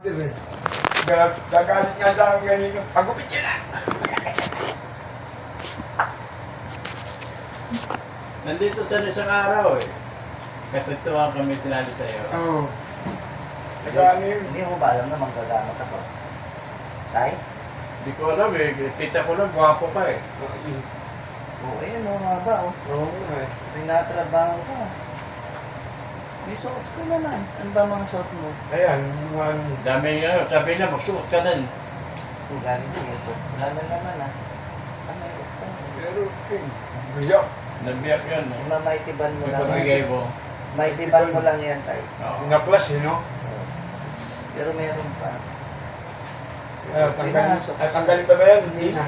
Gagalit nga sa akin ganito. Pagupit yun na! Nandito sa isang araw eh. Katutuwa kami sinabi sa'yo. Oo. Nagano yun? Hindi mo ba alam na manggagamot ako? Tay? Hindi ko alam eh. Kita ko lang, gwapo ka eh. Oo, ayun o nga ba o. Oo nga eh. Pinatrabaho ka. May suot ka naman. Ano ba mga suot mo? Ayan, one. Dami nga, sabi na magsuot ka din. Kung galing din ito. Wala na naman ah. Ano yun? Pero, biyak. Nabiyak yan eh. Mamaitiban mo May lang. pamigay mo. Maitiban mo lang yan tay. Oo. Pinaplas eh, no? Pero meron pa. Tanggalin pa ba yan? Hindi na.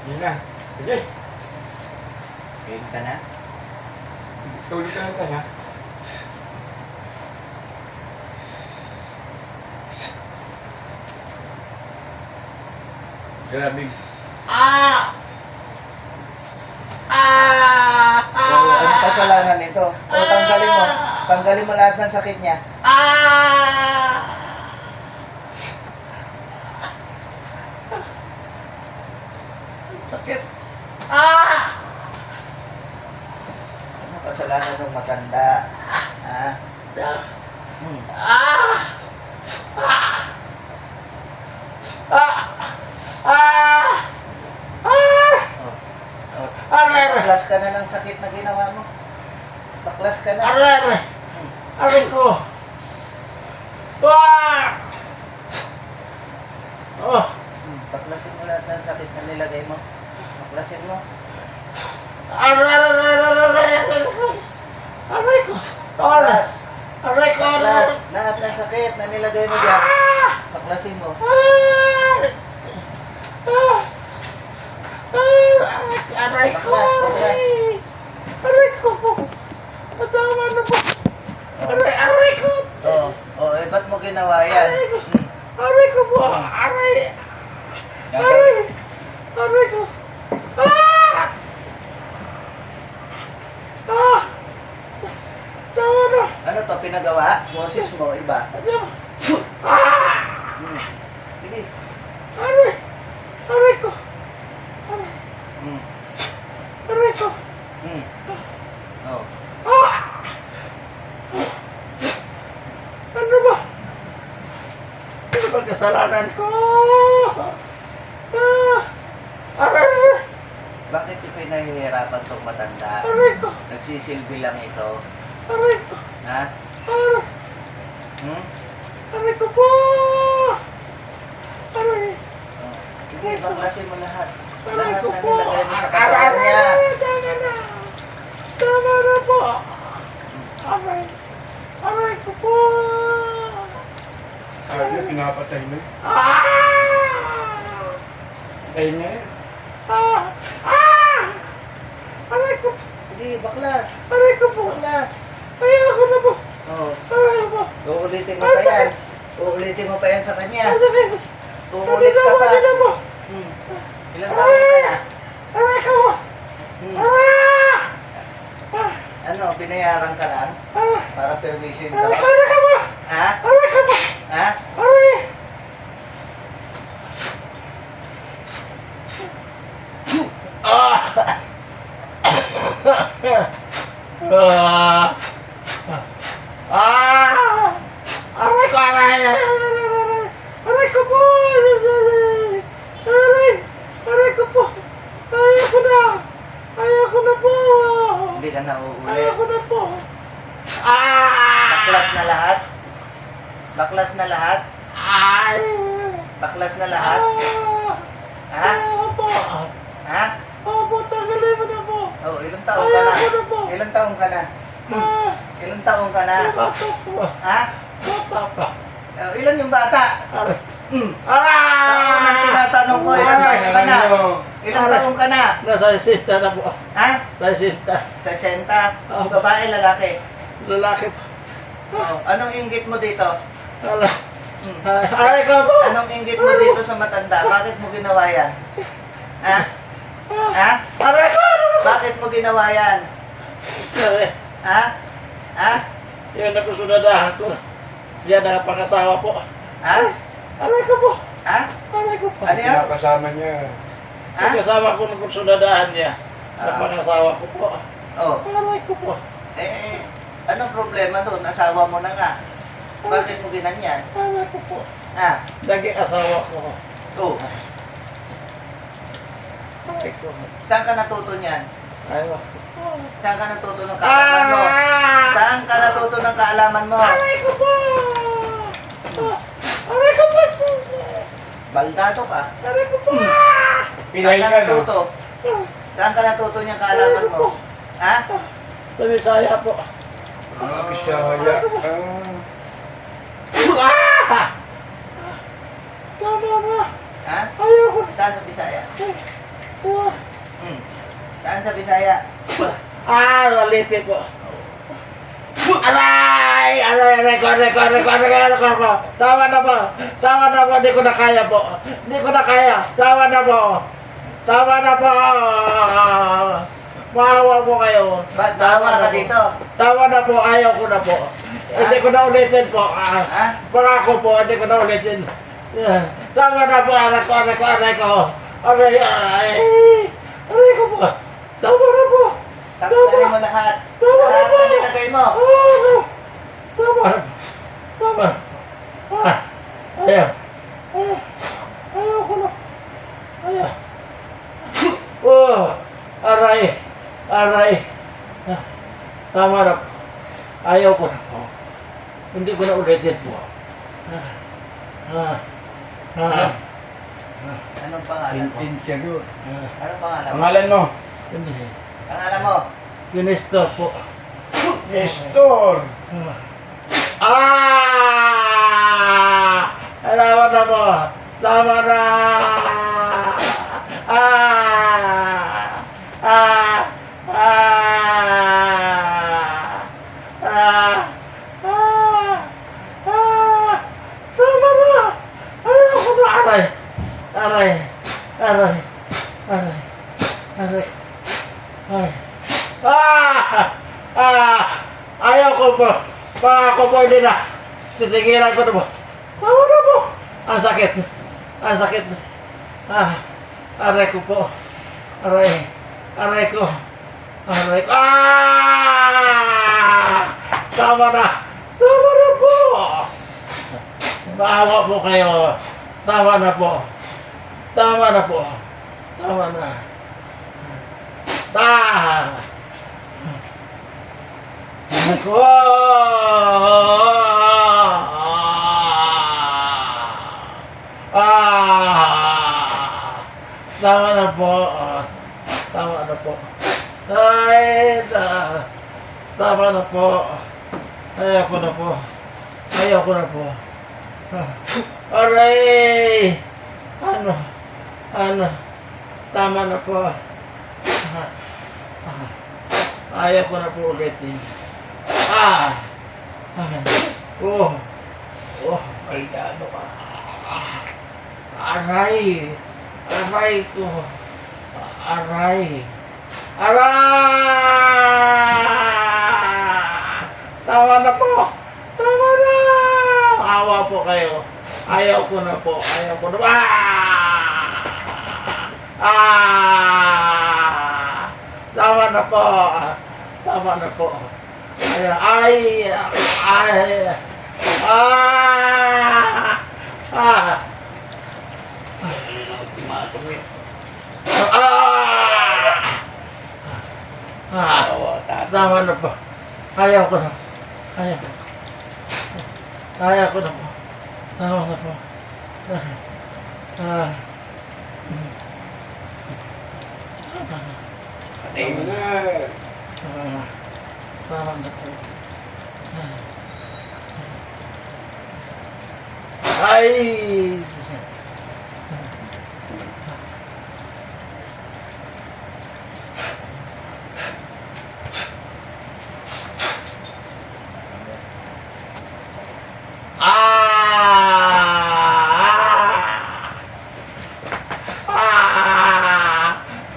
Hindi na. Sige. Game ka na? Tulog ka lang tayo, ha? Grabe. So, ano kasalanan nito? O tanggalin mo. Tanggalin mo lahat ng sakit niya. Sakit. Ano kasalanan ng matanda? Ha? Hmm. Oh. Baklas ka na ng sakit na ginawa mo. Baklas ka na. Aray ko. Baklasin mo lahat ng sakit na nilagay mo. Baklasin mo. Aray ko. Baklas. Aray ko. Baklas. Lahat ng sakit na nilagay mo dyan. Baklasin mo. Aray ko. Baklas. Aray ko po. Matama na po. Aray ko. Oo. Oh, eh, ba't mo ginawa yan? Aray ko po. Aray. Aray ko. Tama na. Ano to, pinagawa? Boses mo, iba. Tama. Hmm. Sige. Aray. Aray ko. Hmm. Aray ko. Hmm. Oh. Ano ba? Ano ba kasalanan ko? Aray. Bakit ipinahihirapan tong matanda? Aray ko. Nagsisilbi lang ito. Aray ko. Ha? Aray. Hmm? Aray ko po. Aray. Oh. Sige, baklasin mo lahat. Aray Lahat ko na po. nilagay mo sa katawan niya. Tama na. Tama na po. Aray. Aray ko po. Ayun, pinapatay mo. Tayo niya eh. Aray ko. Sige, baklas. Aray ko po. Baklas. Ayoko na po. Oh. Aray ko po. Uulitin mo pa yan. Uulitin mo pa yan sa kanya. Ang sakit. Uulit ka pa. Hindi na po. Hmm. Ilang taon ka na? Aray ko po. Hmm. Aray. Ano, binayaran ka lang? Para permission ka? Aray ko po. Ha? Aray ko po. Ha? Aray. Aray ko, aray. Aray ko po. Aray. Aray ko po. Ayoko na. Ayoko na po. Hindi ka na uulit. Ayoko na po. Baklas na lahat? Baklas na lahat? Ay. Baklas na lahat? Ha? Ayoko po. Ha? Opo, tanggalin mo na po. Oh, ilang taon ka na? Ayoko na po. Ilang taon ka na? Ilang taon ka na? Bata po. Ha? Bata pa. Oh, ilan yung bata? Aray. Hmm. Aray! Ako nang tinatanong ko, ilang taon ka na? Ilang taon ka na? Nasa sinta na po. Ha? Sa sinta. 60? Oh. Babae, lalaki? Lalaki po. Oh, anong inggit mo dito? Aray. Hmm. Aray ka po. Anong inggit mo dito sa matanda? Bakit mo ginawa yan? Ha? Ha? Aray ko. Bakit mo ginawa yan? Aray. Ha? Ha? Yan ako sunadahan ko. Siya nakapangasawa po. Ha? Aray ko po. Ha? Aray ko po. Ano yan? Kasama niya. Ha? Yung kasama ko ng kursunadahan niya. Sa Ah. pangasawa ko po. Oh. Aray ko po. Eh, anong problema doon? Asawa mo na nga. Bakit mo ginanyan? Aray ko po. Ha? Naging asawa ko. Oh. Aray ko. Saan ka natuto niyan? Ayaw ko po. Saan ka natuto ng kaalaman mo? Saan ka natuto ng kaalaman mo? Aray ko po. Aray ko po. Baldado ka. Aray ko po. Pinay Saan ka, ka no? natuto? Saan ka natuto niyang kaalaman mo? Ha? Sa Bisaya po. Bisaya. Tama na. Ha? Ayaw ko. Saan sa Bisaya? Ah. Hmm. Saan sa Bisaya? Salite po. Aray! Aray ko. Tama na po. Hindi ko na kaya po. Tama na po. Maawa po kayo. Ba't tawa ka dito? Tama na po. Ayaw ko na po. Hindi ko na ulitin po. Ha? Pangako po, hindi ko na ulitin. Tama na po. Aray ko. Aray ko po. Tama na po. Tanggalin mo lahat. Tama na Lahat po. na nilagay mo. Tama na. Ayaw. Ayaw ko na. Ayaw. Aray. Tama na po. Ayaw ko na po. Hindi ko na ulitin po. Anong pangalan mo? Siya doon. Anong pangalan mo? Pangalan mo? Hindi. Pangalan mo? Sinesto po. Nestor. Tama na po. Tama na. Tama na. Ayaw ko na. Aray. Ayaw ko po. Pangako po hindi na. Titigilan ko na po. Tama na po. Ang sakit. Aray ko po. Aray ko. Tama na po. Maawa po kayo. Tama na po. Ako. Tama na po. Ay, tama na po. Ayaw ko na po. Aray! Ano? Tama na po. Ayaw ko na po ulitin. Ay, ano ka? Aray ko. Tama na po. Awa po kayo. Ayaw ko na po. Tama na po. Tama na po. Ayaw ko na po. Tama na po. Tama na. Tama na po. Ay!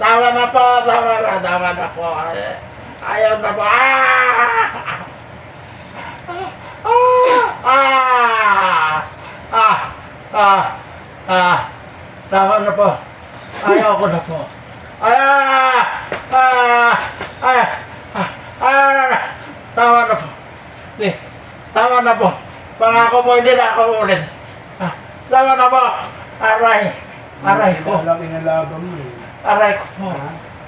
Tama na po. Ayaw na po. Tama na po. Ayaw ko na po. Tama na po. Tama na po. Pangako po, hindi na ako ulit. Tama na po. Aray ko. Malaki na laban mo eh. Aray ko po.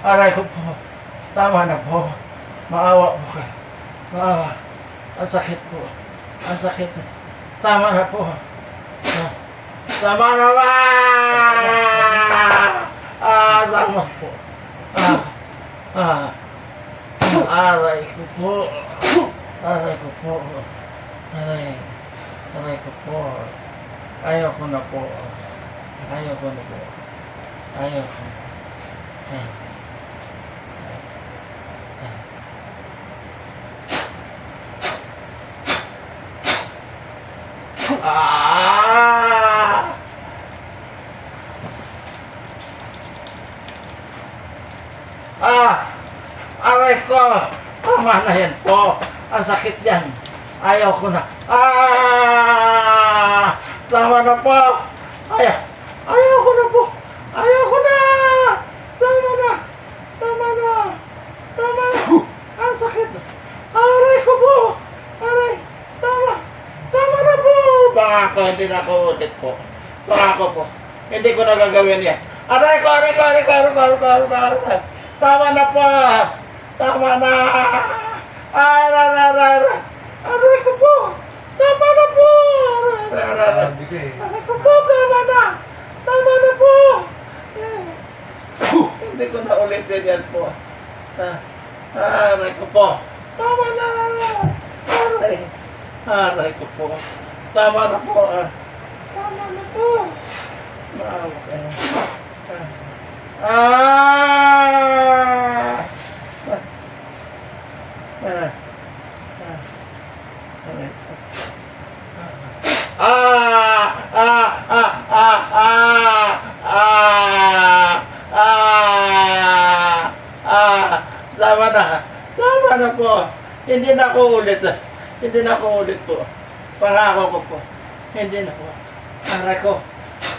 Aray ko po. Tama na po. Maawa po kayo. Maawa. Ang sakit po. Ang sakit. Tama na po. Tama na ba? Tama po. Aray ko po. Aray ko po. Aray ko po. Ayaw ko na po. Ayaw ko na po. Ayaw ko. Aray ko! Tama na yan po. Ang sakit yan. Ayaw ko na. Tama na po. Ayaw ko na po. Ayaw ko na. Tama na. Tama na. Tama na. Ang sakit. Aray ko po. Aray. Tama. Tama na po. Bangako, hindi na ako ulit po. Bangako po. Hindi ko na gagawin yan. Aray ko, aray ko, aray ko, aray ko, aray ko, aray ko, aray ko. Tama na po. Tama na. Aray ko po. Tama na po. Aray ko po. Tama na. Tama na po. Hindi ko na ulitin yan po. Aray ko po. Tama na. Aray ko po. Tama na po. Tama na po. Tama na. Tama na po. Hindi na ako ulit. Hindi na ako ulit po. Pangako ko po. Hindi na po. Aray ko.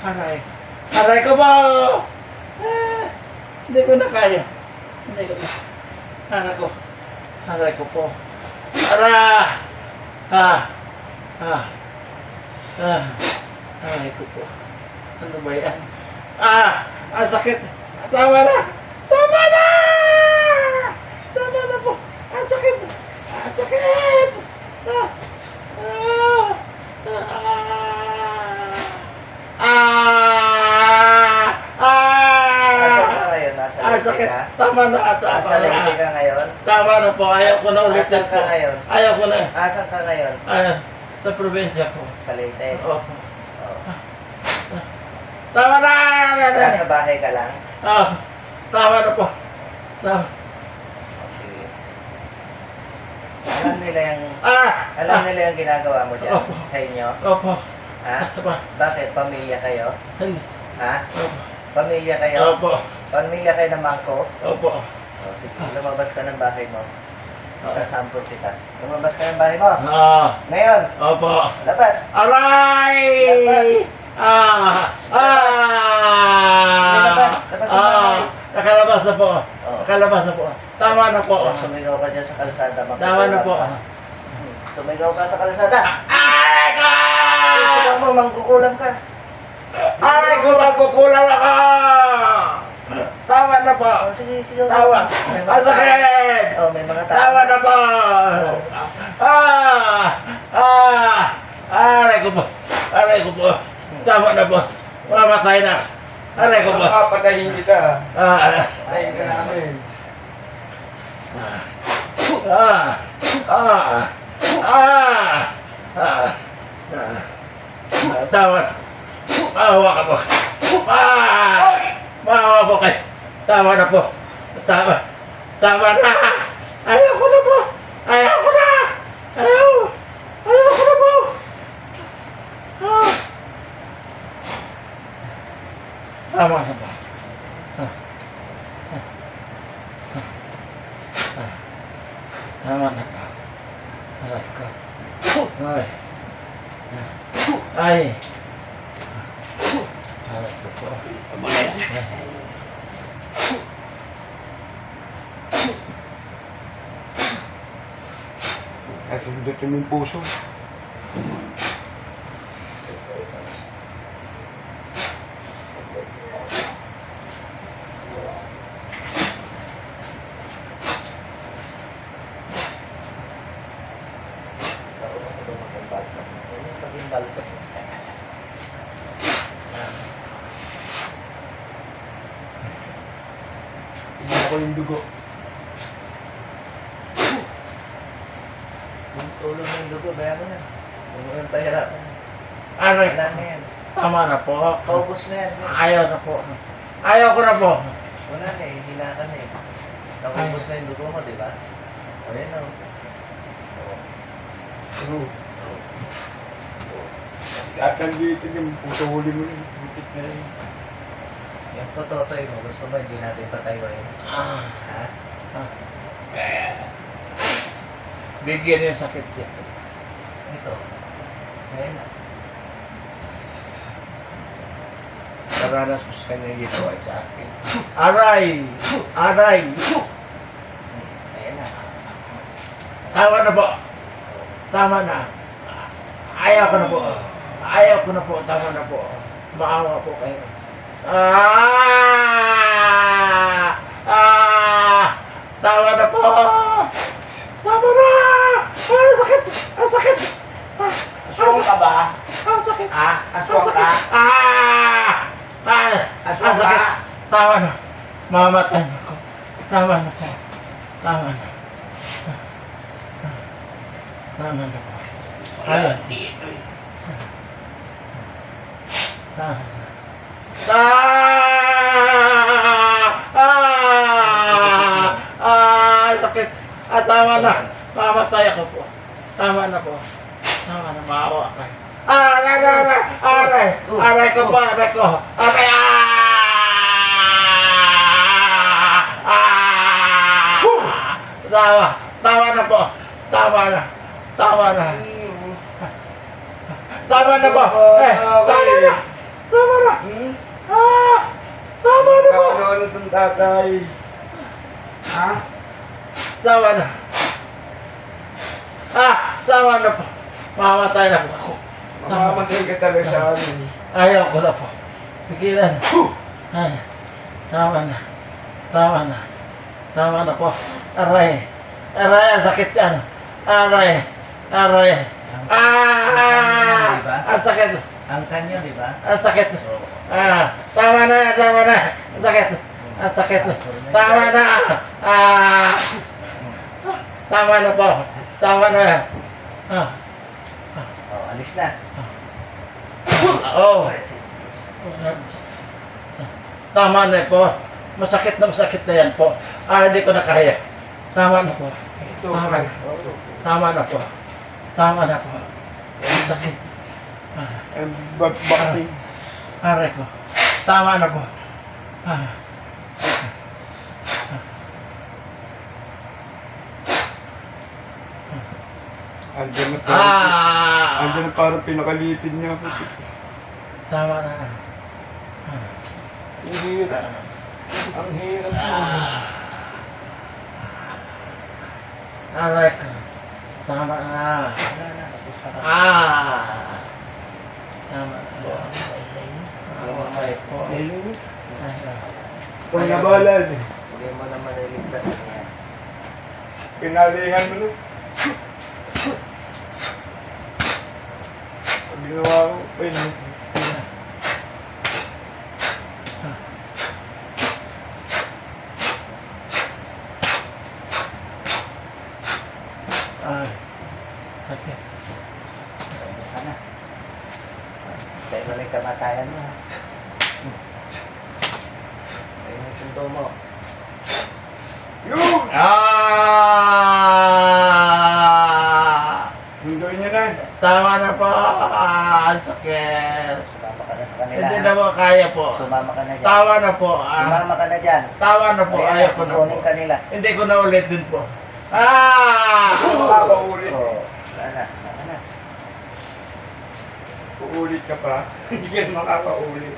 Aray. Aray ko po. Hindi ko na kaya. Hindi ko na. Aray ko. Aray ko po. Aray ko po. Ano ba yan? Ang sakit. Tama na. Tama na. Tama na po. Ang sakit. Ang sakit. Ang sakit. Tama na. Nasa Leyte ka ngayon? Tama na po. Ayaw ko na ulitin Asan ka po. ngayon? Ayaw ko na. Asan ka ngayon? Sa probinsya po. Sa Leyte? Opo. Oh. Tama na. Nasa bahay ka lang? Tama na po. Tama. Okay. Alam nila yung ginagawa mo dyan Opo. sa inyo? Opo. Ha? Bakit? Pamilya kayo? Ha? Opo. Pamilya kayo? Opo. Pamilya kayo ng mangko? Opo. Sige, lumabas ka ng bahay mo. Sasampol kita. Lumabas ka ng bahay mo. Ngayon, Opo. labas. Aray! Labas ng bahay. Nakalabas na po. Oh. Nakalabas na po. Tama na po. Sumigaw ka dyan sa kalsada. Tama na po. Sumigaw ka sa kalsada. Aray ko! Sumigaw mo, mangkukulam ka. Aray ko, magkukulang ako! Tama na po. Sige, sigaw. Tawa. Ang sakit! May mga tao. Tawa na po! Aray ko po. Aray ko po. Tama na po. Mamatay na. Aray ko po. Patayin kita. Patayin ka namin. Tama na. Maawa ka po. Maawa po kayo. Tama na po. Tama. Tama na. Ayaw ko na po. Ayaw ko na. Ayaw. Ayaw ko na po. Tama na po. Tama na po. Aray ko. Ay. Ay. po. Ay, sundutin mo yung puso. Tingnan ako yung dugo. Yung tulong ng dugo, kaya mo na. Huwag mo yung pahirapan. Aray Wala ko. na yan. Tama na po. Paubos na yan. Ayaw na po. Ayaw ko na po. Wala na eh, hindi na ka na eh. Naubos na yung dugo mo, di ba? O yan o. At nandito yung puso huli mo rin. Butit na yun. Yung tototoy mo, gusto mo hindi natin patayuin. Ah, Ha? bigyan niyo yung sakit siya. Ito. Ngayon na. Naranas ko sa kanya yung ginawa sa akin. Aray! Aray! Ayan na. Tama na po. Tama na. Ayaw ko na po. Ayaw ko na po. Tama na po. Maawa po kayo. Tama na po. Tama na. Ang sakit. Ang sakit. Aswang ka ba? Ang sakit. Ah, Ang aswang sakit. ka? Ang Aswang sakit. ka? Tama na. Mamatay na ako. Tama na po. Tama na. Tama na po. Ayun. Tama na. Sakit. Tama na. Mamatay ako po. Tama na po. Tama na. Maawa ka. Aray! Aray ko po. Aray ko. Aray! Tama. Tama na po. Tama na. Tama na. Tama na po. Tama na. Tama na. Tama na po. Ano itong tatay? Ha? Tama na. Tama na po. Mamatay na po ako. Mamamatay ka talaga sa amin. Ayaw ko na po. Pigilan. Ay. Tama na. Tama na. Tama na po. Aray. Aray, ang sakit yan. Aray. Aray. Ang sakit. Ang kanya, di ba? Ang sakit. Tama na. Tama na. Ang sakit. Ang sakit. Tama na. Tama na po. Tama na. O, alis na. Oh. Tama na po. Masakit na yan po. Hindi ko na kaya. Tama na po. Tama na. Tama na po. Tama na po. Sakit. Bakit? Aray ko. Tama na po. Andiyan na parang, andiyan na parang pinakalipid niya ako. Tama na. Ang hirap. Ang hirap mo. Aray ko. Tama na. Wala na, tapos na. Tama na po. Okay po. Kung nabalad, Hindi mo naman nailigtas niya. pinalihan mo na. Ginawa ko, Okay. Sana. Kaya mo lang kamatayan mo. Ayun yung sundo mo. Yung! Sunduin niya na. Tama na po. Ang sakit. Sumama ka na sa kanila. Hindi ha? na po kaya po. Sumama ka na dyan. Tama na po. Sumama ka na dyan. Tama na po. Ayan, Ayaw ko na po. kukunin ka nila. Hindi ko na ulit din po. Makakaulit. Oo. Wala na. Wala na. Uulit ka pa. Hindi yan makakaulit.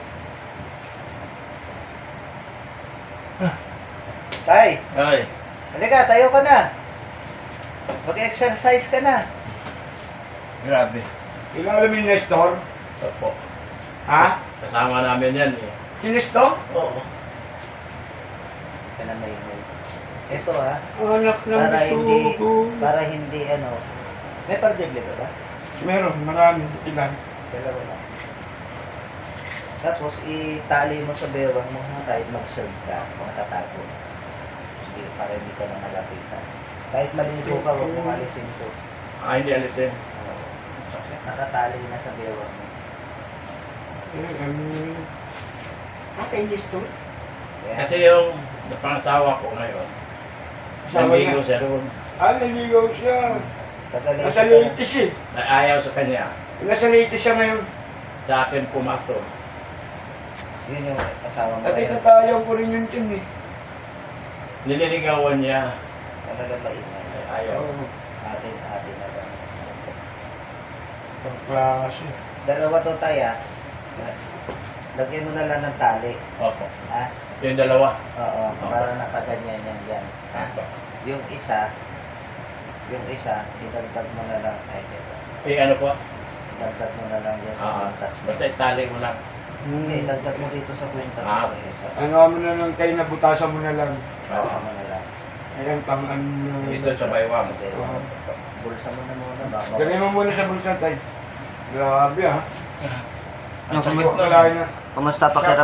Tay, Ay. halika, tayo ka na. Mag-exercise ka na. Grabe. Kilala mo yung Nestor? Opo. Ha? Kasama namin yan eh. Si Nestor? Oo. Ka na may. Ito ha, Anak ng bisugo. para hindi ano, may pardeble ka ba? Meron, marami. Ilan? Dalawa lang. Tapos itali mo sa bewang mo ha, kahit mag-serve ka, nakatago. Hindi, para hindi ka na malapitan. Kahit maligo ka, huwag mong alisin to. Hindi alisin. Nakatali na sa bewang mo. Atay Nestor? Kaya, Kasi yung napangasawa ko ngayon, Asawa naligo niya? siya roon. Naligaw siya. tagalay Nasa ka na. Leytes eh. Ayaw sa kanya. Nasa Leytes siya ngayon. Sa akin pumato. Yun yung asawa mo At ngayon. itatayaw ko rin yung tin eh. Nililigawan niya. Talaga ba yun? Ayaw. Atin na lang. Klase. Dalawa to tayo. Lagyan mo na lang ng tali. Opo. Ha? Yung dalawa. Oo, para nakaganyan yan dyan. Ha? Opo. Yung isa, idagdag mo na lang. Ay, ito. Ano po? Dagdag mo na lang dyan sa kwintas mo. Basta itali mo lang. Hindi, dagdag mo dito sa kwintas mo. Ah. Yung isa. Ano mo na lang kayo, nabutasan mo na lang. Basa mo na lang. Ayan, tangan nyo. Dito sa baywang. Okay. Bulsa mo na muna. Baka Lagay mo muna sa bulsa tayo. Grabe ah. Ang sakit Kalahin na. Kumusta pa